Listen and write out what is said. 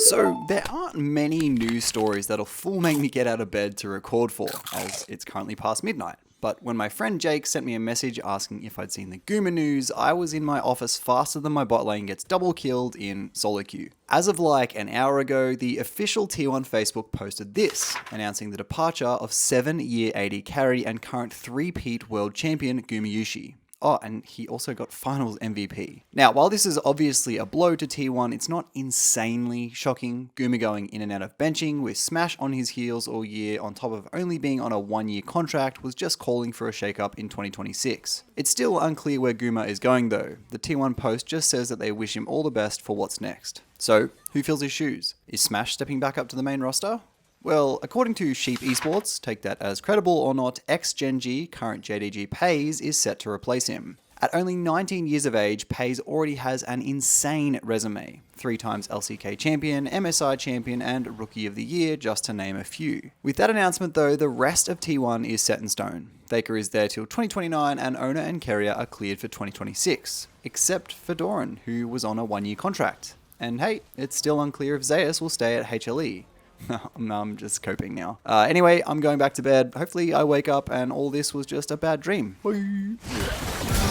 So there aren't many news stories that'll full make me get out of bed to record for, as it's currently past midnight. But when my friend Jake sent me a message asking if I'd seen the Guma news, I was in my office faster than my bot lane gets double killed in solo queue. As of like an hour ago, the official T1 Facebook posted this, announcing the departure of 7-year AD carry and current 3-peat world champion Gumayusi. Oh, and he also got finals MVP. Now, while this is obviously a blow to T1, it's not insanely shocking. Guma going in and out of benching with Smash on his heels all year on top of only being on a 1-year contract was just calling for a shakeup in 2026. It's still unclear where Guma is going though. The T1 post just says that they wish him all the best for what's next. So, who fills his shoes? Is Smash stepping back up to the main roster? Well, according to Sheep Esports, take that as credible or not, ex-Gen G, current JDG Peyz is set to replace him. At only 19 years of age, Peyz already has an insane resume. 3 times LCK champion, MSI champion, and Rookie of the Year, just to name a few. With that announcement though, the rest of T1 is set in stone. Thaker is there till 2029 and Ona and Keria are cleared for 2026. Except for Doran, who was on a 1-year contract. And hey, it's still unclear if Zeus will stay at HLE. I'm just coping now. Anyway, I'm going back to bed. Hopefully I wake up and all this was just a bad dream. Bye.